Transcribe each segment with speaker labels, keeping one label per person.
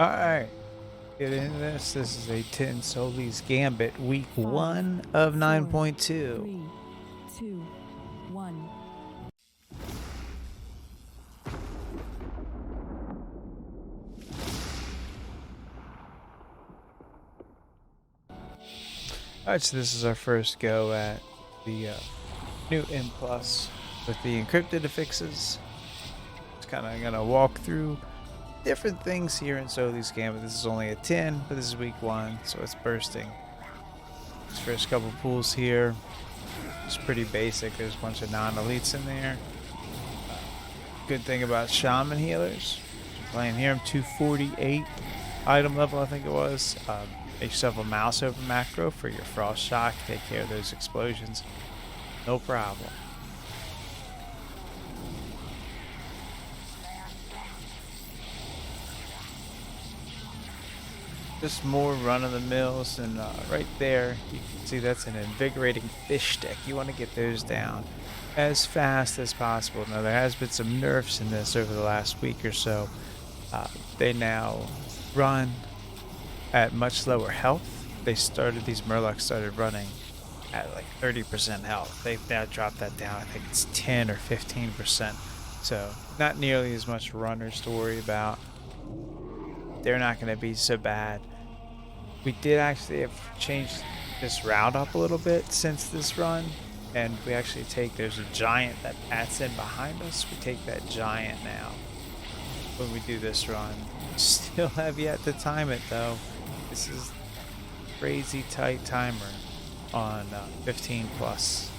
Speaker 1: Alright, get into this. This is a 10 Solis Gambit, week
Speaker 2: 5,
Speaker 1: 1 of
Speaker 2: 4,
Speaker 1: 9.2.
Speaker 2: 3, 2, 1.
Speaker 1: Alright, so this is our first go at the new M Plus with the encrypted affixes. Just kind of gonna walk through different things here in Solis Gambit. This is only a 10, but this is week 1, so it's bursting. These first couple pools here, it's pretty basic. There's a bunch of non-elites in there. Good thing about Shaman healers, you're playing here, I'm 248 item level, I think it was. Make yourself a mouse over macro for your frost shock, take care of those explosions, no problem. Just more run-of-the-mills, and right there you can see that's an invigorating fish stick. You want to get those down as fast as possible. Now there has been some nerfs in this over the last week or so. They now run at much lower health. These Murlocs started running at like 30% health. They've now dropped that down. I think it's 10 or 15%. So not nearly as much runners to worry about. They're not going to be so bad. We did actually have changed this route up a little bit since this run, and we actually there's a giant that pats in behind us. We take that giant now when we do this run. Still have yet to time it though. This is crazy tight timer on 15 plus.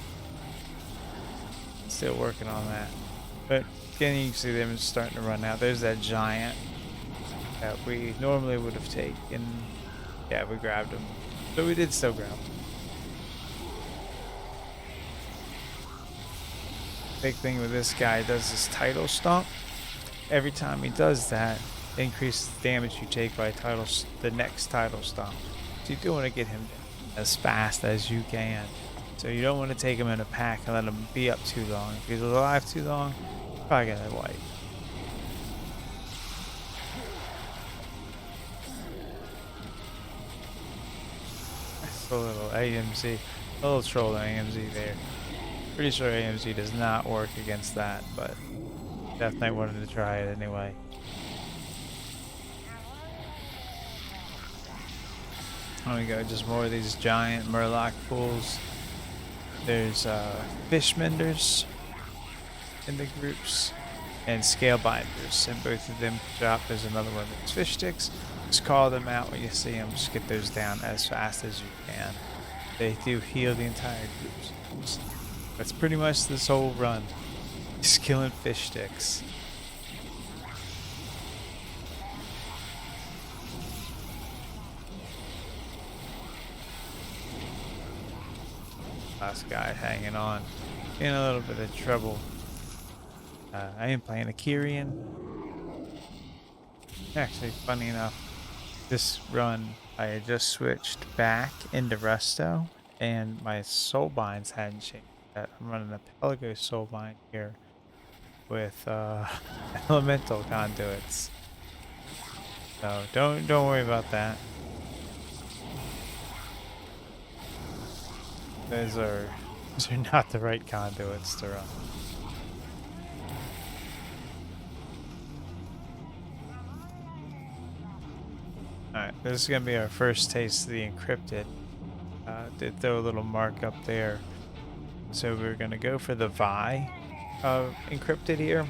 Speaker 1: Still working on that, but again you can see them starting to run out. There's that giant that we normally would have taken. Yeah, we grabbed him, but we did still grab him. Big thing with this guy does this title stomp. Every time he does that, it increases the damage you take by the next title stomp. So you do want to get him as fast as you can. So you don't want to take him in a pack and let him be up too long. If he's alive too long, you're probably gonna wipe. A little AMZ, a little troll AMZ there. Pretty sure AMZ does not work against that, but Death Knight wanted to try it anyway. There we go, just more of these giant Murloc pools. There's Fishmenders in the groups and Scale Binders, and both of them drop. There's another one that's Fish Sticks. Just call them out when you see them. Just get those down as fast as you can. They do heal the entire groups. That's pretty much this whole run. Just killing fish sticks. Last guy hanging on. In a little bit of trouble. I am playing a Kyrian. Actually, funny enough, this run I had just switched back into Resto, and my soulbinds hadn't changed yet. I'm running a Pelago soulbind here with elemental conduits. So don't worry about that. Those are not the right conduits to run. Alright, this is going to be our first taste of the encrypted. Did throw a little mark up there. So we're going to go for the Vi encrypted here.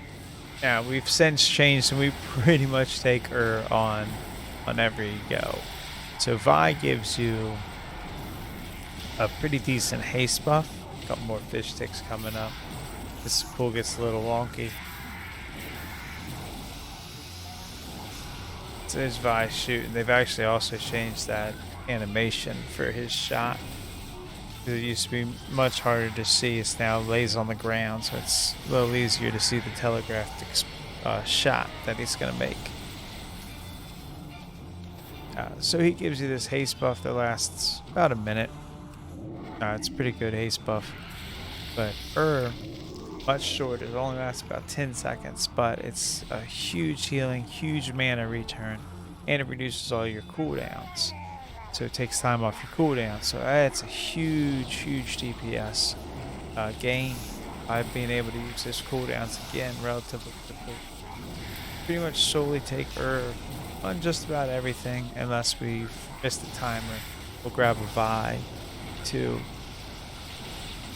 Speaker 1: Now, we've since changed, and we pretty much take her on every go. So Vi gives you a pretty decent haste buff. A couple more fish sticks coming up. This pool gets a little wonky. So there's Vi shooting. They've actually also changed that animation for his shot. It used to be much harder to see. It's now lays on the ground, so it's a little easier to see the telegraphed shot that he's going to make. So he gives you this haste buff that lasts about a minute. It's a pretty good haste buff. But much shorter. It only lasts about 10 seconds, but it's a huge healing, huge mana return. and it reduces all your cooldowns. So it takes time off your cooldown. So that's a huge DPS gain by being able to use this cooldowns again relatively quickly. Pretty much solely take herb on just about everything unless we've missed the timer. We'll grab a Vi to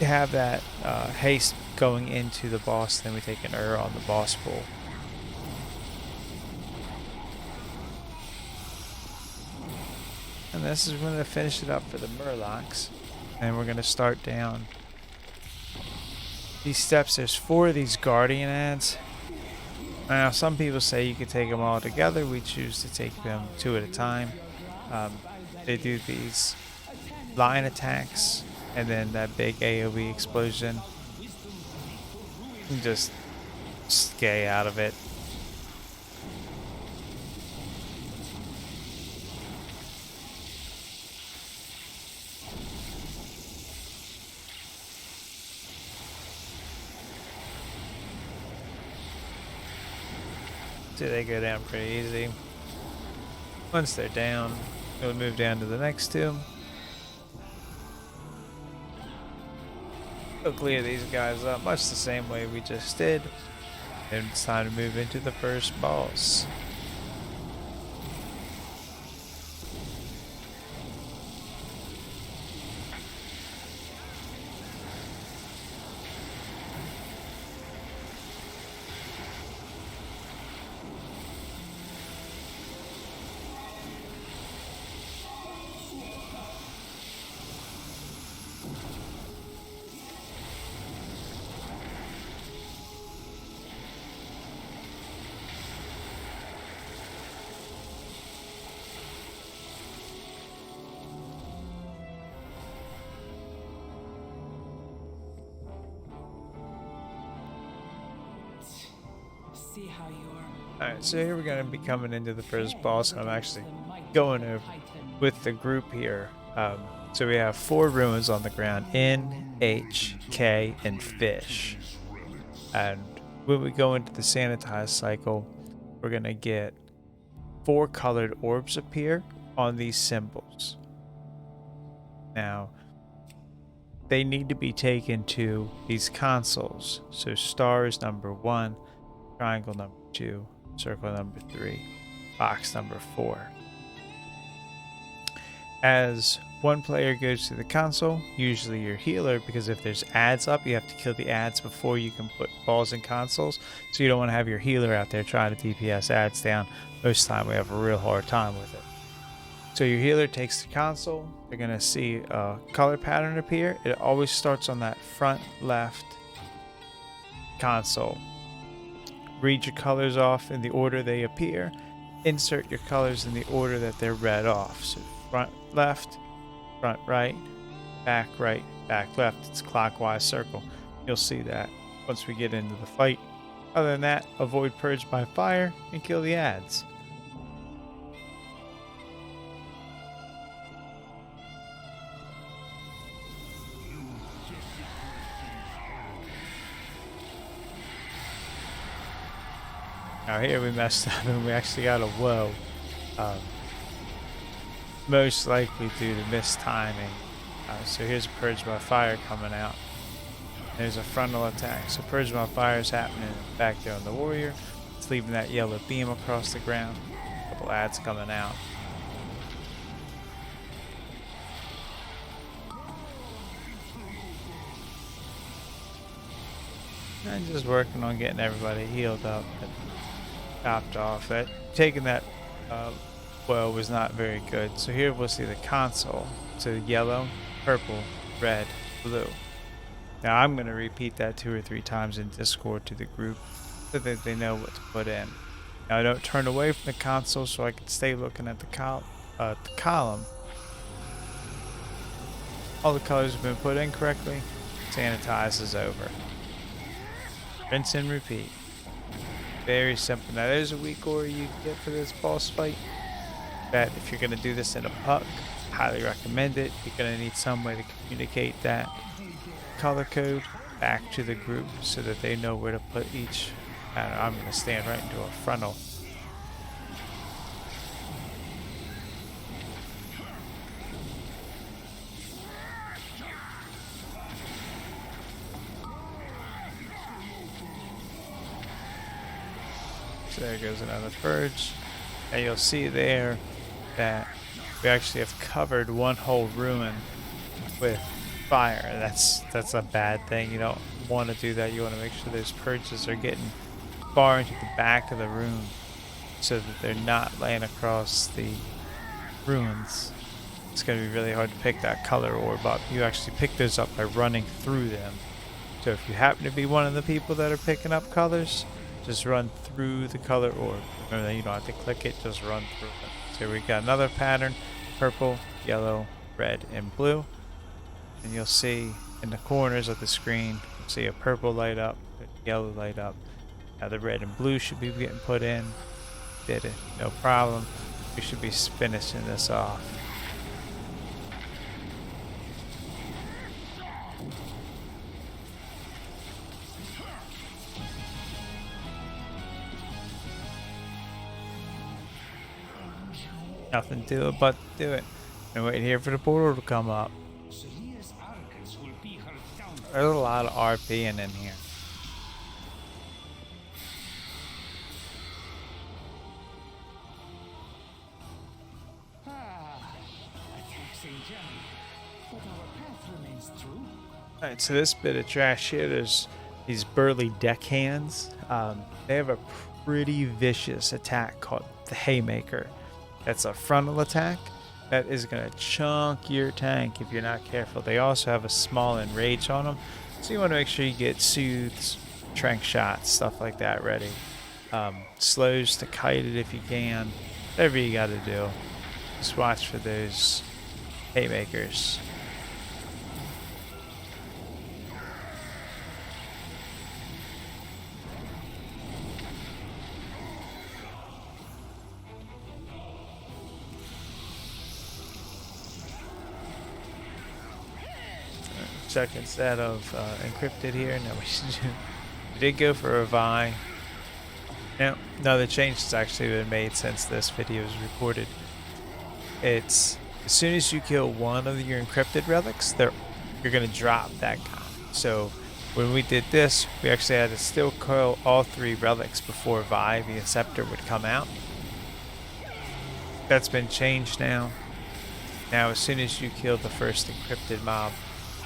Speaker 1: have that haste going into the boss, then we take an on the boss pool. And this is going to finish it up for the Murlocs. And we're going to start down these steps. There's 4 of these Guardian ads. Now, some people say you can take them all together. We choose to take them 2 at a time. They do these line attacks and then that big AoE explosion. And just stay out of it. So they go down pretty easy. Once they're down, we'll move down to the next 2. We'll clear these guys up much the same way we just did. And it's time to move into the first boss. Alright, so here we're going to be coming into the first boss, and I'm actually going over with the group here. So we have 4 ruins on the ground: N, H, K, and Fish. And when we go into the sanitize cycle, we're going to get 4 colored orbs appear on these symbols. Now, they need to be taken to these consoles. So star is number 1, triangle number 2, circle number 3, box number 4. As one player goes to the console, usually your healer, because if there's ads up, you have to kill the ads before you can put balls in consoles. So you don't want to have your healer out there trying to DPS ads down. Most of the time we have a real hard time with it. So your healer takes the console. They're going to see a color pattern appear. It always starts on that front left console. Read your colors off in the order they appear. Insert your colors in the order that they're read off. So front left, front right, back left. It's a clockwise circle. You'll see that once we get into the fight. Other than that, avoid purge by fire and kill the ads. Now here we messed up and we actually got a woe. Most likely due to mistiming. So here's a Purge by Fire coming out. There's a frontal attack. So Purge by Fire is happening back there on the warrior. It's leaving that yellow beam across the ground. A couple ads coming out. And just working on getting everybody healed up and topped off. Taking that well was not very good. So here we'll see the console. So yellow, purple, red, blue. Now I'm going to repeat that 2 or 3 times in Discord to the group so that they know what to put in. Now I don't turn away from the console so I can stay looking at the column. All the colors have been put in correctly. Sanitize is over. Rinse and repeat. Very simple. Now there's a weak aura you can get for this boss fight. That if you're going to do this in a puck, highly recommend it. You're going to need some way to communicate that color code back to the group so that they know where to put each. I'm going to stand right into a frontal. So there goes another purge. And you'll see there that we actually have covered one whole ruin with fire. That's a bad thing. You don't want to do that. You want to make sure those purges are getting far into the back of the room so that they're not laying across the ruins. It's going to be really hard to pick that color orb up. You actually pick those up by running through them. So if you happen to be one of the people that are picking up colors, just run through the color orb. Remember that you don't have to click it, just run through it. So we got another pattern: purple, yellow, red, and blue. And you'll see in the corners of the screen, you'll see a purple light up, a yellow light up. Now the red and blue should be getting put in. Did it, no problem. We should be finishing this off. Nothing to it but do it. And wait here for the portal to come up. There's a lot of RPing in here. Alright, so this bit of trash here, there's these burly deckhands. They have a pretty vicious attack called the Haymaker. That's a frontal attack that is going to chunk your tank if you're not careful. They also have a small enrage on them, so you want to make sure you get soothes, trank shots, stuff like that ready. Slows to kite it if you can. Whatever you got to do. Just watch for those Haymakers. Second set of encrypted here. Now we did go for a Vi. Now, the change has actually been made since this video was recorded. It's as soon as you kill one of your encrypted relics, you're gonna drop that guy. So when we did this, we actually had to still kill all 3 relics before Vi, the Scepter, would come out. That's been changed now. Now as soon as you kill the first encrypted mob,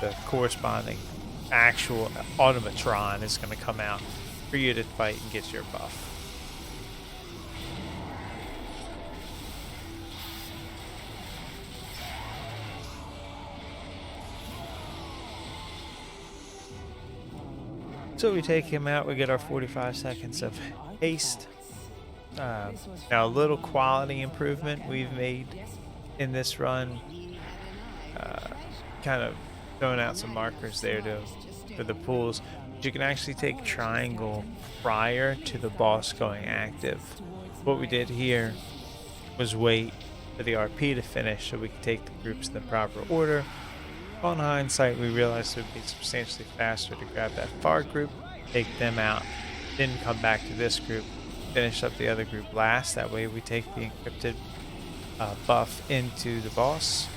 Speaker 1: the corresponding actual automatron is going to come out for you to fight and get your buff. So we take him out, we get our 45 seconds of haste. Now a little quality improvement we've made in this run, kind of throwing out some markers there for the pools. But you can actually take triangle prior to the boss going active. What we did here was wait for the RP to finish so we could take the groups in the proper order. On hindsight, we realized it would be substantially faster to grab that far group, take them out, then come back to this group, finish up the other group last. That way we take the encrypted buff into the boss.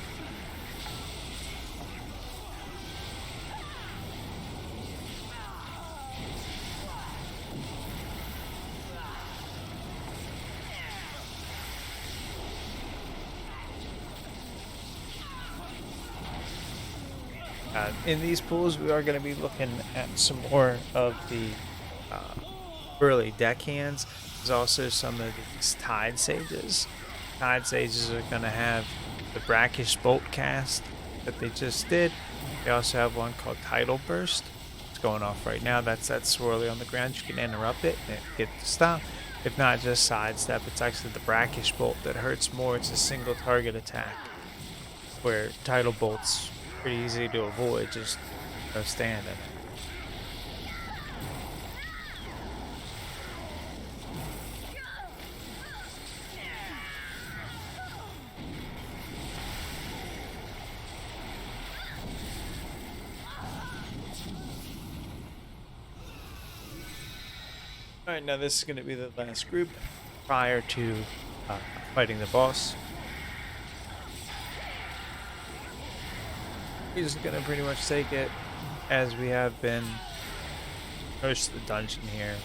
Speaker 1: In these pools, we are going to be looking at some more of the burly deckhands. There's also some of these Tide Sages. Tide Sages are going to have the Brackish Bolt cast that they just did. They also have one called Tidal Burst. It's going off right now. That's that swirly on the ground. You can interrupt it and get it to stop. If not, just sidestep. It's actually the Brackish Bolt that hurts more. It's a single target attack, where Tidal Bolt's pretty easy to avoid, just no standing. Alright, now this is going to be the last group prior to fighting the boss. We're just going to pretty much take it as we have been most of the dungeon here.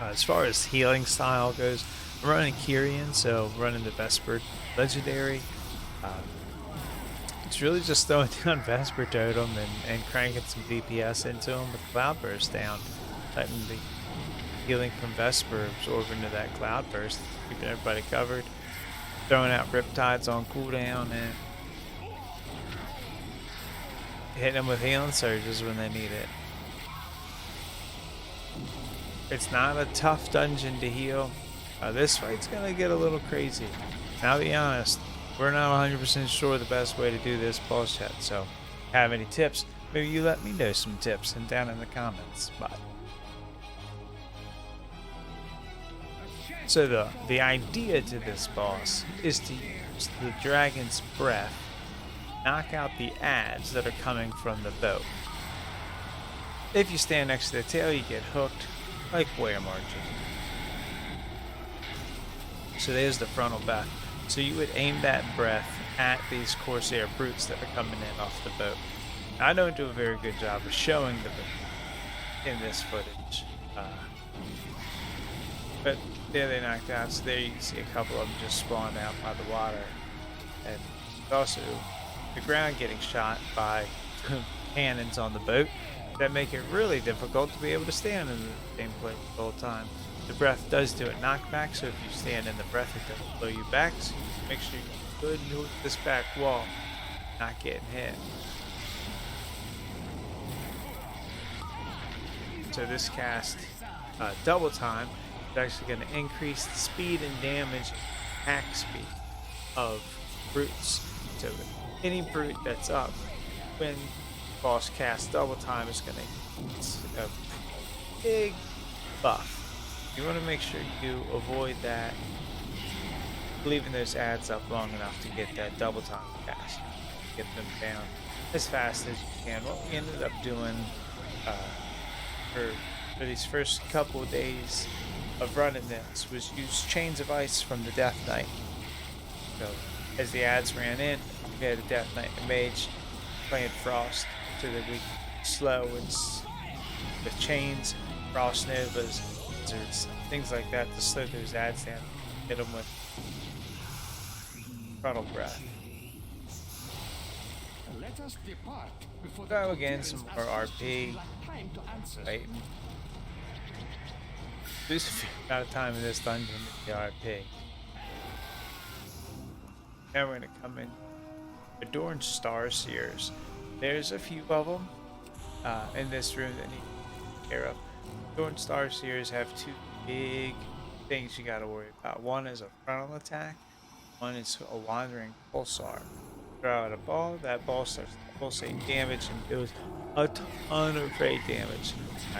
Speaker 1: As far as healing style goes, I'm running Kyrian, so running the Vesper Legendary. Um, it's really just throwing down Vesper Totem and cranking some DPS into him with Cloudburst down, letting the healing from Vesper absorb into that Cloudburst, keeping everybody covered, throwing out Riptides on cooldown, and hitting them with healing surges when they need it. It's not a tough dungeon to heal. This fight's gonna get a little crazy. And I'll be honest, we're not 100% sure the best way to do this boss yet, so if you have any tips, maybe you let me know some tips and down in the comments. But so the idea to this boss is to use the dragon's breath, knock out the adds that are coming from the boat. If you stand next to the tail, you get hooked like whale marching. So there's the frontal breath. So you would aim that breath at these Corsair brutes that are coming in off the boat. I don't do a very good job of showing the boat in this footage. But there they knocked out, so there you can see a couple of them just spawned out by the water. And also the ground getting shot by cannons on the boat that make it really difficult to be able to stand in the same place the whole time. The breath does do a knockback, so if you stand in the breath, it doesn't blow you back. So make sure you're good with this back wall, not getting hit. So this cast, double time, is actually going to increase the speed and damage, attack speed of brutes. So any brute that's up when boss casts double time is going to get a big buff. You want to make sure you avoid that, leaving those adds up long enough to get that double time cast, get them down as fast as you can. What we ended up doing for these first couple of days of running this was use Chains of Ice from the Death Knight. So as the adds ran in, we had a Death Knight and Mage playing Frost so that we could slow with chains, Frost Novas, wizards, things like that to slow those adds down, hit them with frontal breath. Go again, some more RP. Wait. Lose a fair amount of time in this dungeon with the RP. Now we're going to come in Adorned Starseers. There's a few of them in this room that need to take care of. Adorned Starseers have two big things you gotta worry about. One is a frontal attack, one is a wandering pulsar. Throw out a ball, that ball starts to pulsate damage and deals a ton of rate damage.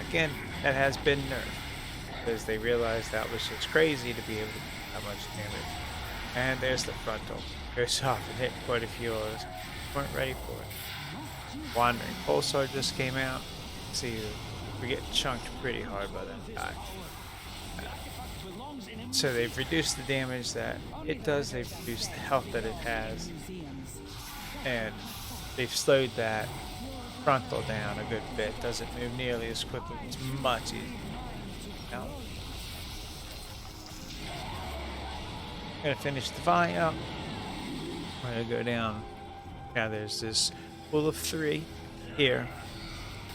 Speaker 1: Again, that has been nerfed because they realized that was just crazy to be able to do that much damage. And there's the frontal. Goes off and hit quite a few of those. Weren't ready for it. Wandering pulsar just came out. See, we're getting chunked pretty hard by that guy. So they've reduced the damage that it does, they've reduced the health that it has, and they've slowed that frontal down a good bit. Doesn't move nearly as quickly, it's much easier. Now, I'm gonna finish the vine up. We're gonna go down. Now there's this pool of 3 here.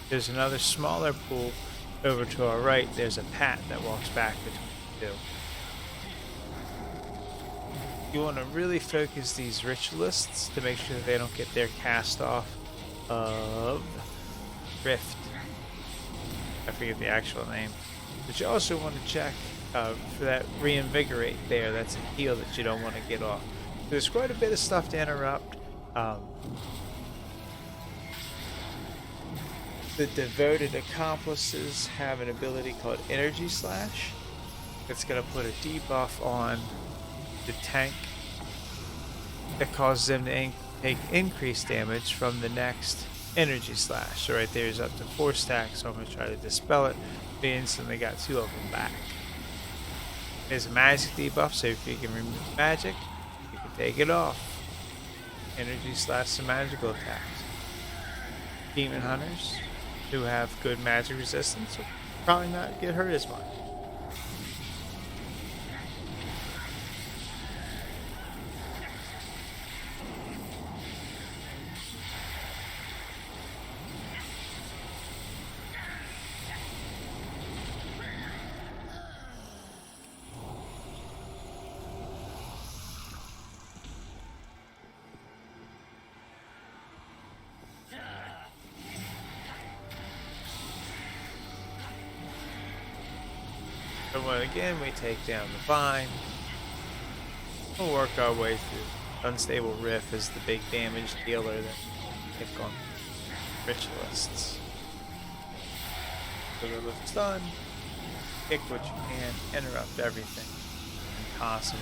Speaker 1: There's another smaller pool over to our right. There's a path that walks back between the two. You want to really focus these ritualists to make sure they don't get their cast off of Rift. I forget the actual name. But you also want to check for that reinvigorate there. That's a heal that you don't want to get off. There's quite a bit of stuff to interrupt. The devoted accomplices have an ability called Energy Slash. It's going to put a debuff on the tank that causes them to take increased damage from the next Energy Slash. So right there is up to 4 stacks, so I'm going to try to dispel it. We instantly got 2 of them back. There's a magic debuff, so if you can remove magic, you can take it off. Energy Slash some magical attacks. Demon Hunters, who have good magic resistance, will probably not get hurt as much. when again we take down the vine, we'll work our way through. Unstable Rift is the big damage dealer that pick on ritualists. So the lift's done. Kick what you can, interrupt everything impossible.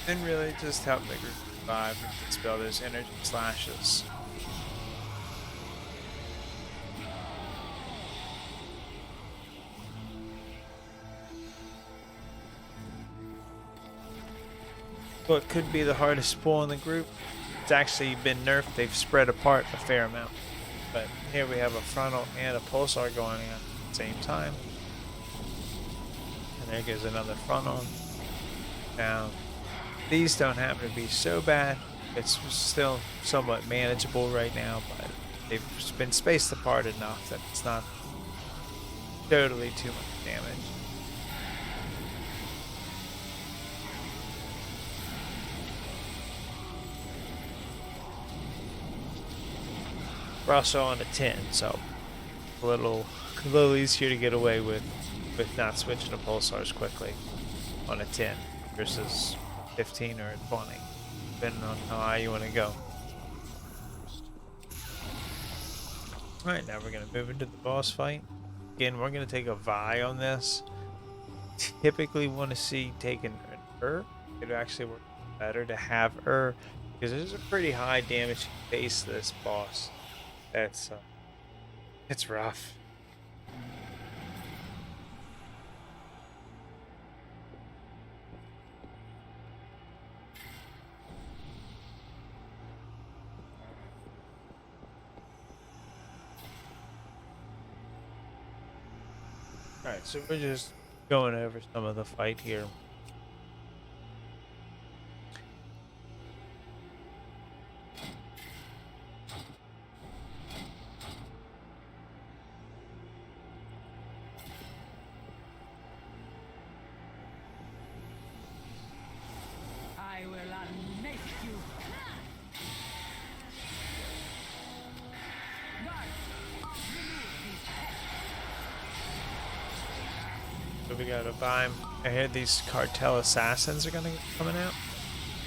Speaker 1: And really just help the group survive and dispel those energy slashes. What could be the hardest pull in the group, it's actually been nerfed. They've spread apart a fair amount. But here we have a frontal and a pulsar going on at the same time. And there goes another frontal. Now, these don't happen to be so bad. It's still somewhat manageable right now, but they've been spaced apart enough that it's not totally too much damage. We're also on a 10, so a little easier to get away with not switching to pulsars quickly on a 10 versus 15 or 20, depending on how high you want to go. Alright, now we're going to move into the boss fight. Again, we're going to take a Vi on this. Typically want to see taking an it would actually work better to have because there's a pretty high damage base to this boss. That's it's rough. Alright, so we're just going over some of the fight here.
Speaker 2: I will unmake you.
Speaker 1: So we got a Vime. I heard these cartel assassins are gonna be coming out.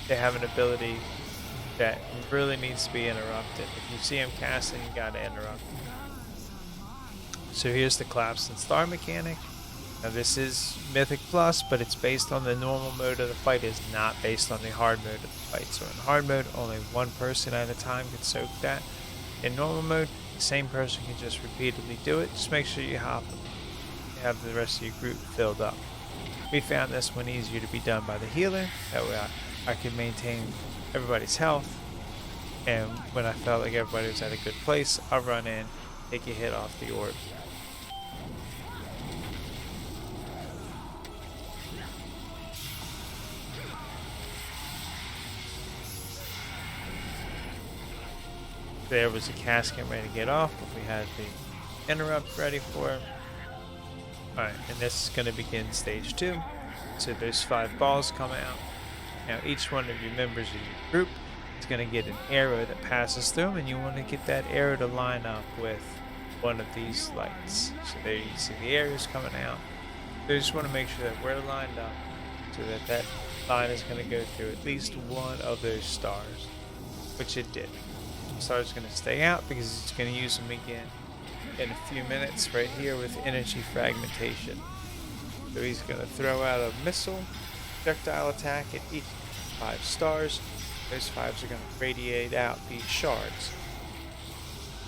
Speaker 1: They have an ability that really needs to be interrupted. If you see them casting, you gotta interrupt. So here's the collapse and star mechanic. Now this is Mythic Plus, but it's based on the normal mode of the fight. It's not based on the hard mode of the fight. So in hard mode, only one person at a time can soak that. In normal mode, the same person can just repeatedly do it. Just make sure you have the rest of your group filled up. We found this one easier to be done by the healer. That way I could maintain everybody's health. And when I felt like everybody was at a good place, I'll run in, take a hit off the orb. There was a casket ready to get off, but we had the interrupt ready for it. Alright, and this is going to begin stage 2. So there's 5 balls coming out. Now each one of your members of your group is going to get an arrow that passes through them, and you want to get that arrow to line up with one of these lights. So there you see the arrows coming out. So you just want to make sure that we're lined up so that that line is going to go through at least one of those stars, which it did. The star's going to stay out because it's going to use them again in a few minutes right here with energy fragmentation. So he's going to throw out a missile projectile attack at each 5 stars. Those 5s are going to radiate out these shards.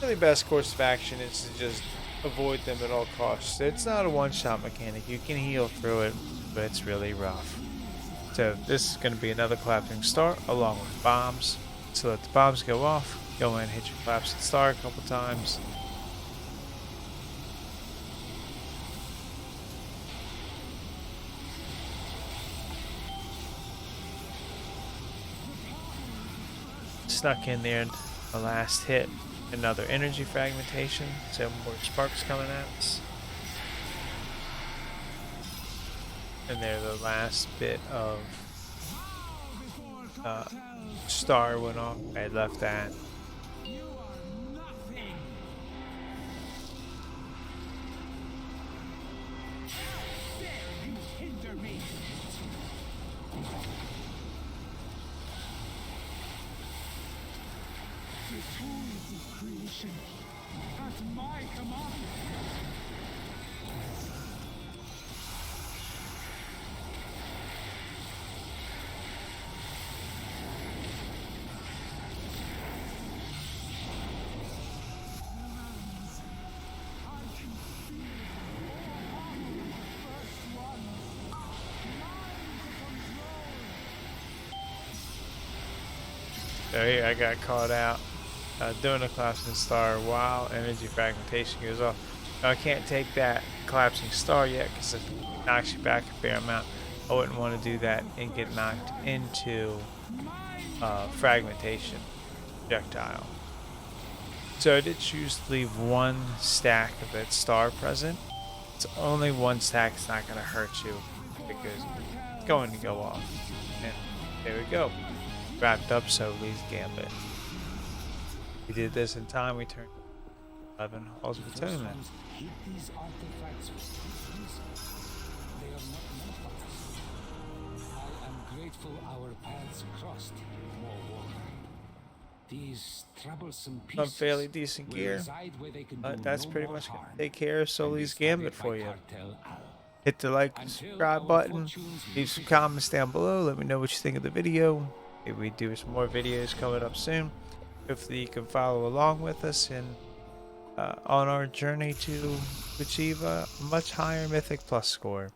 Speaker 1: Really best course of action is to just avoid them at all costs. It's not a one-shot mechanic. You can heal through it, but it's really rough. So this is going to be another collapsing star along with bombs. So let the bombs go off. Go in, hit your collapsing star a couple times. Snuck in there, the last hit, another energy fragmentation, so more sparks coming at us. And there, the last bit of star went off. I had left that.
Speaker 2: tools of creation. At my command. Humans, I can feel your first ones. Mind control.
Speaker 1: So here I got caught out doing a collapsing star while energy fragmentation goes off. Now I can't take that collapsing star yet because it knocks you back a fair amount. I wouldn't want to do that and get knocked into fragmentation projectile. So I did choose to leave one stack of that star present. It's only one stack, it's not going to hurt you because it's going to go off. And there we go. Wrapped up Solis Gambit. We did this in time, we turned 11 Halls of Atonement.
Speaker 2: Keep these artifacts with secrets. They are not meant for us. I am grateful our paths crossed. More war. These troublesome
Speaker 1: Some
Speaker 2: pieces
Speaker 1: fairly decent
Speaker 2: will
Speaker 1: gear,
Speaker 2: reside where they can
Speaker 1: but
Speaker 2: do
Speaker 1: that's
Speaker 2: no
Speaker 1: pretty
Speaker 2: more
Speaker 1: much going
Speaker 2: harm.
Speaker 1: to take care of Solis Gambit for you.
Speaker 2: Cartel Al.
Speaker 1: Hit the like and
Speaker 2: Until
Speaker 1: subscribe
Speaker 2: our
Speaker 1: button,
Speaker 2: fortunes
Speaker 1: leave some
Speaker 2: meet.
Speaker 1: comments down below, let me know what you think of the video. Maybe we do some more videos coming up soon. Hopefully you can follow along with us in on our journey to achieve a much higher Mythic Plus score.